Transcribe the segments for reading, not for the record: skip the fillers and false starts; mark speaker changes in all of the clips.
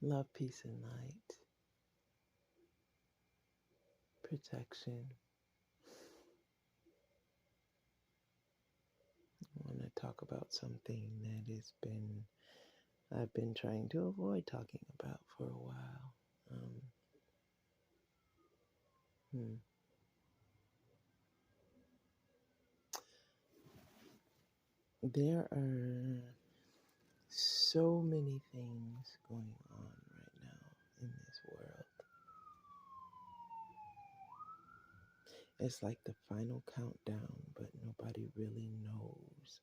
Speaker 1: Love, peace, and light. Protection. I want to talk about something that I've been trying to avoid talking about for a while. Um, hmm. There are so many things going on right now in this world. It's like the final countdown, but nobody really knows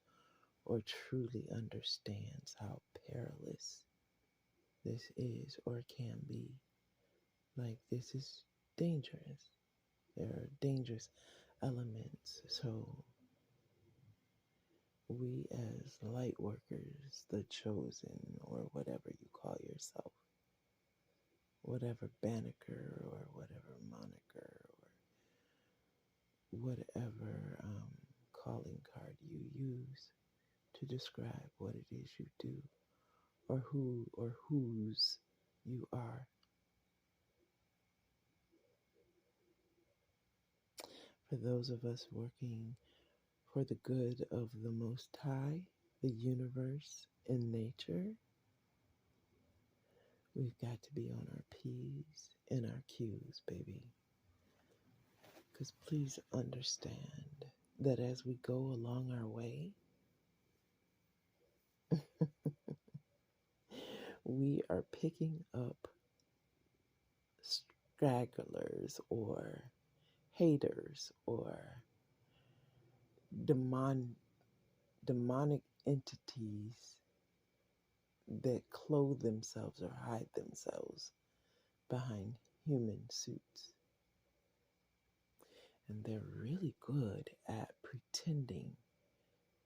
Speaker 1: or truly understands how perilous this is or can be. Like, this is dangerous. There are dangerous elements. So, we as light workers, the chosen, or whatever you call yourself, whatever banneker or whatever moniker or whatever calling card you use to describe what it is you do or who or whose you are. For those of us working for the good of the Most High, the universe, and nature, we've got to be on our P's and our Q's, baby. Because please understand that as we go along our way, we are picking up stragglers or haters or demonic entities that clothe themselves or hide themselves behind human suits. And they're really good at pretending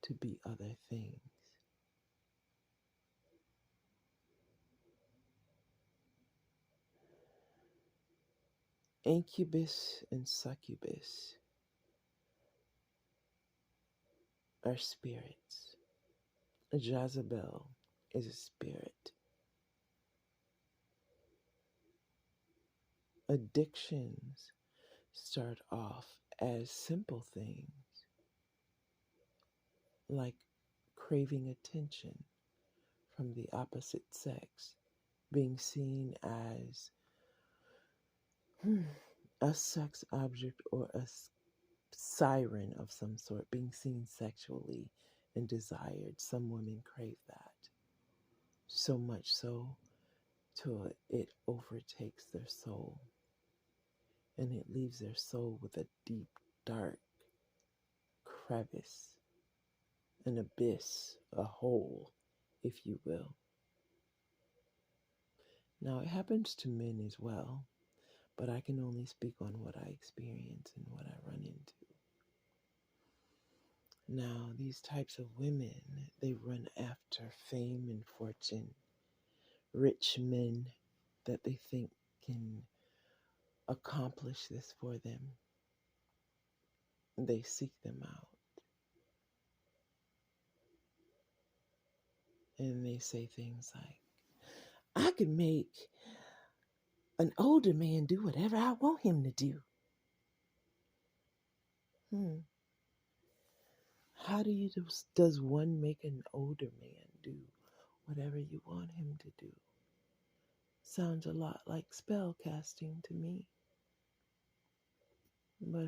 Speaker 1: to be other things. Incubus and succubus are spirits. Jezebel is a spirit. Addictions start off as simple things like craving attention from the opposite sex, being seen as a sex object or a siren of some sort, being seen sexually and desired. Some women crave that so much so till it overtakes their soul and it leaves their soul with a deep, dark crevice, an abyss, a hole, if you will. Now, it happens to men as well, but I can only speak on what I experience and what I run into. Now, these types of women, they run after fame and fortune, rich men that they think can accomplish this for them. They seek them out and they say things like, I can make an older man do whatever I want him to do. How does one make an older man do whatever you want him to do? Sounds a lot like spell casting to me. But,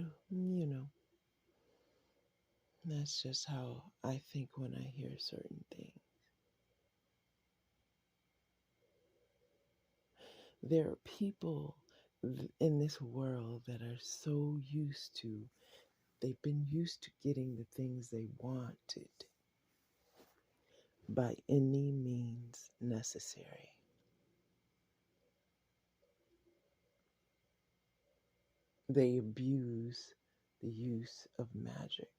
Speaker 1: that's just how I think when I hear certain things. There are people in this world that are so used to, they've been used to getting the things they wanted by any means necessary. They abuse the use of magic,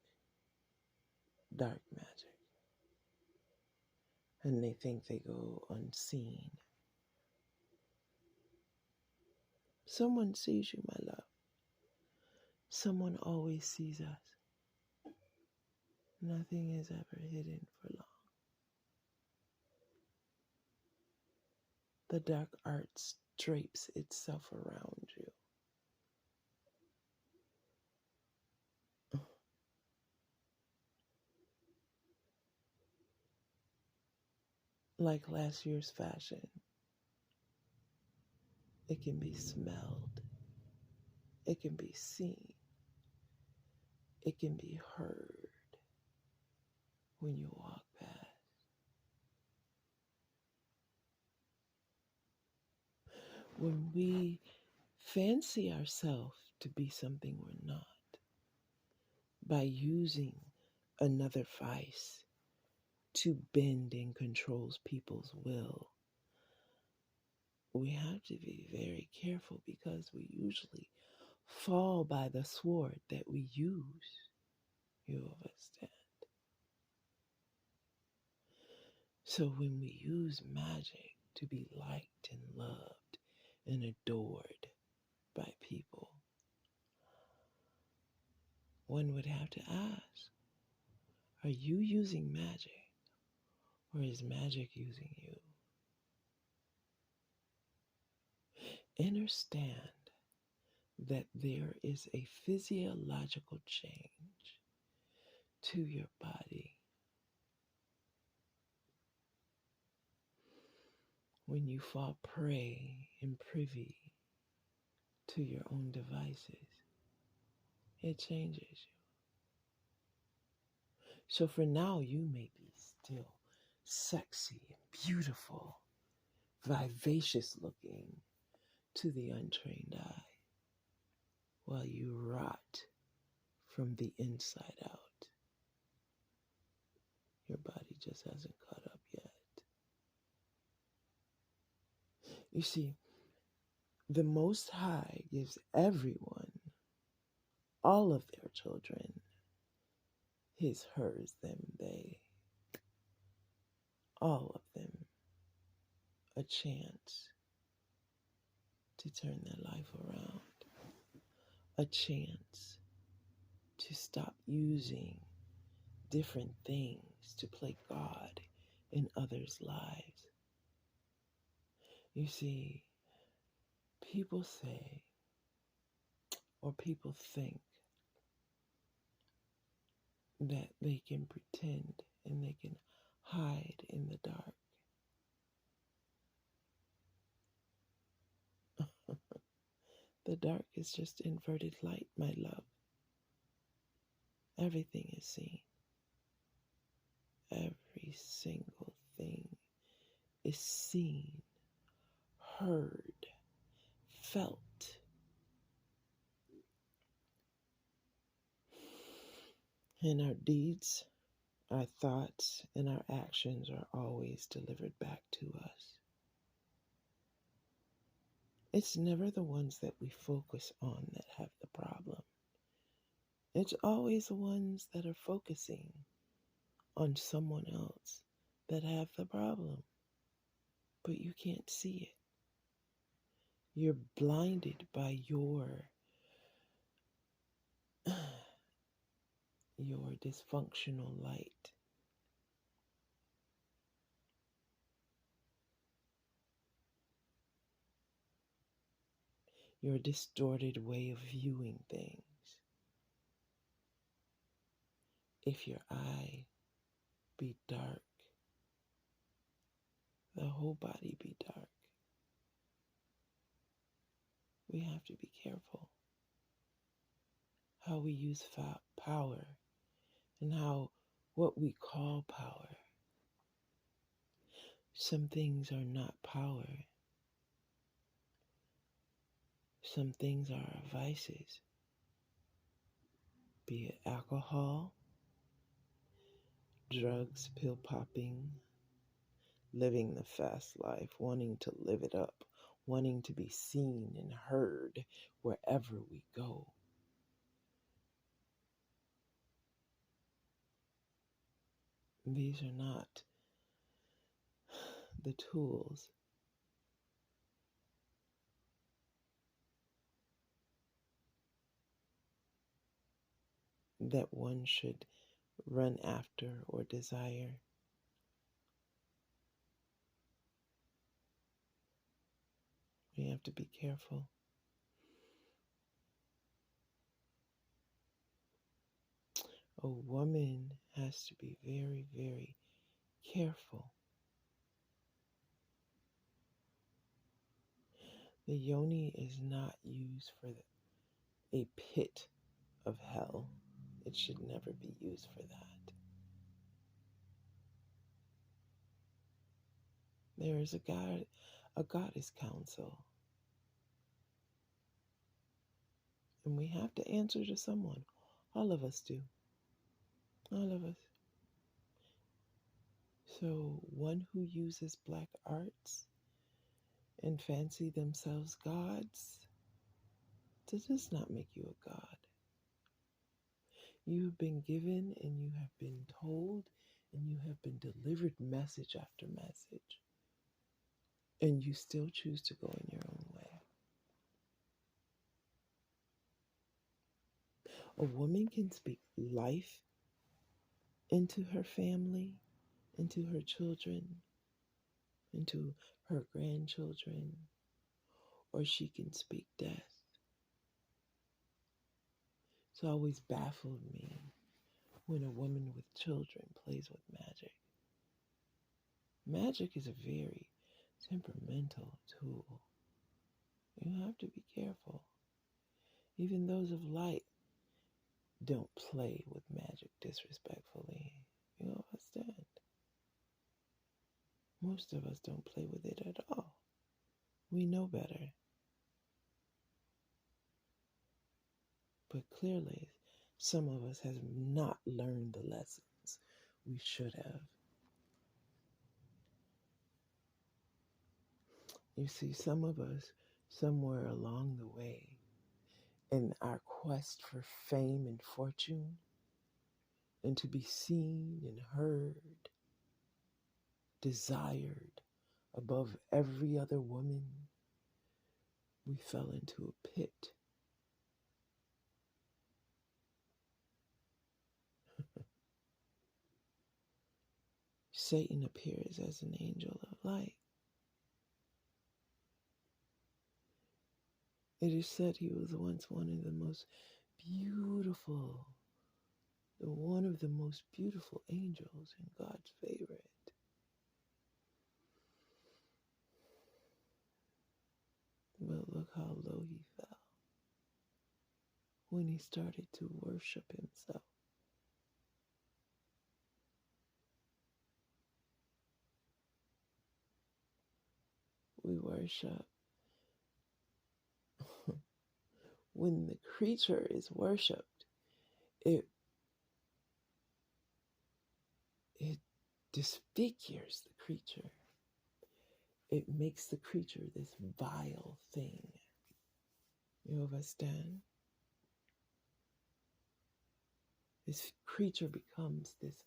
Speaker 1: dark magic, and they think they go unseen. Someone sees you, my love. Someone always sees us. Nothing is ever hidden for long. the dark arts drapes itself around you. Like last year's fashion, it can be smelled, it can be seen, it can be heard when you walk past. When we fancy ourselves to be something we're not, by using another vice to bend and control people's will, we have to be very careful because we usually fall by the sword that we use. You understand? So when we use magic to be liked and loved and adored by people, one would have to ask, are you using magic or is magic using you? Understand that there is a physiological change to your body when you fall prey and privy to your own devices. It changes you. So for now, you may be still sexy and beautiful, vivacious looking to the untrained eye, while you rot from the inside out. Your body just hasn't caught up yet. You see, the Most High gives everyone, all of their children, his, hers, them, they, all of them, a chance to turn their life around, a chance to stop using different things to play God in others' lives. You see, people say, or people think, that they can pretend and they can hide in the dark. The dark is just inverted light, my love. Everything is seen. Every single thing is seen, heard, felt. And our deeds, our thoughts, and our actions are always delivered back to us. It's never the ones that we focus on that have the problem. It's always the ones that are focusing on someone else that have the problem. But you can't see it. You're blinded by your dysfunctional light. Your distorted way of viewing things. If your eye be dark, the whole body be dark. We have to be careful how we use power and how what we call power. Some things are not power. Some things are vices, be it alcohol, drugs, pill popping, living the fast life, wanting to live it up, wanting to be seen and heard wherever we go. These are not the tools that one should run after or desire. We have to be careful. A woman has to be very, very careful. The yoni is not used for a pit of hell. It should never be used for that. There is a goddess council, and we have to answer to someone. All of us do. All of us. So one who uses black arts and fancy themselves gods, does not make you a god. You have been given and you have been told and you have been delivered message after message, and you still choose to go in your own way. A woman can speak life into her family, into her children, into her grandchildren, or she can speak death. It's always baffled me when a woman with children plays with magic. Magic is a very temperamental tool. You have to be careful. Even those of light don't play with magic disrespectfully. You understand? Most of us don't play with it at all. We know better. But clearly, some of us have not learned the lessons we should have. You see, some of us, somewhere along the way, in our quest for fame and fortune, and to be seen and heard, desired above every other woman, we fell into a pit. Satan appears as an angel of light. It is said he was once one of the most beautiful, one of the most beautiful angels and God's favorite. But look how low he fell when he started to worship himself. We worship. When the creature is worshipped, it disfigures the creature. It makes the creature this vile thing. You understand? This creature becomes this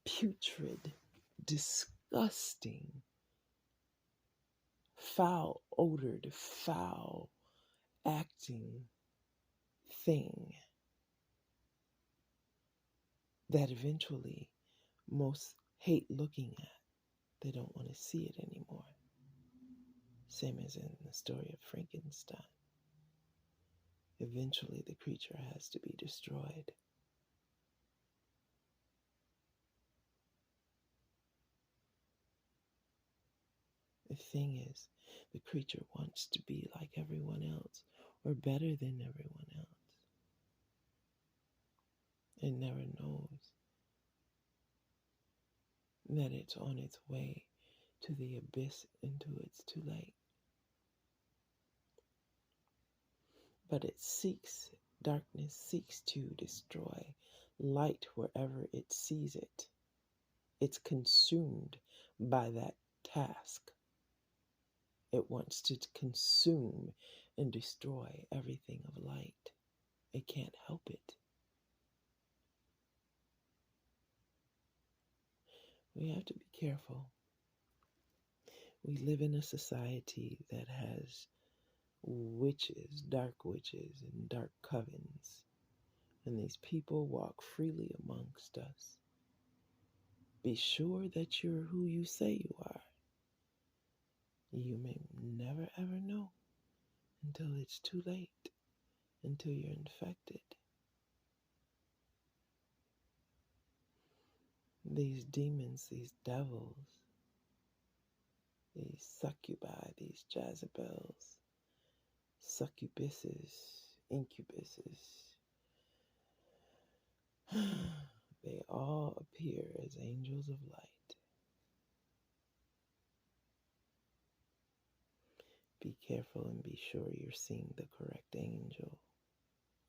Speaker 1: putrid, disgusting, foul odored, foul acting thing that eventually most hate looking at. They don't want to see it anymore. Same as in the story of Frankenstein. Eventually the creature has to be destroyed. The thing is, the creature wants to be like everyone else or better than everyone else. It never knows that it's on its way to the abyss until it's too late. But darkness seeks to destroy light wherever it sees it. It's consumed by that task. It wants to consume and destroy everything of light. It can't help it. We have to be careful. We live in a society that has witches, dark witches, and dark covens. And these people walk freely amongst us. Be sure that you're who you say you are. You may never ever know until it's too late, until you're infected. These demons, these devils, these succubi, these Jezebels, succubuses, incubuses, they all appear as angels of light. Be careful and be sure you're seeing the correct angel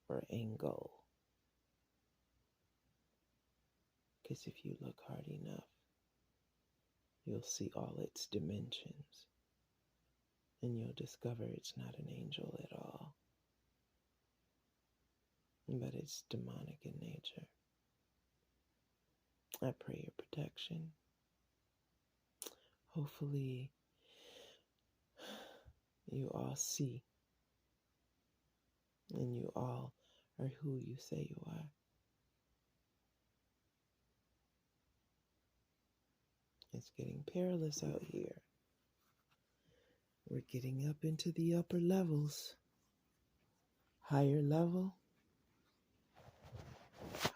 Speaker 1: or angle. Because if you look hard enough, you'll see all its dimensions. And you'll discover it's not an angel at all, but it's demonic in nature. I pray your protection. Hopefully, you all see and you all are who you say you are. It's getting perilous out here. We're getting up into the upper levels. Higher level,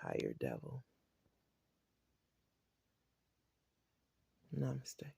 Speaker 1: higher devil. Namaste.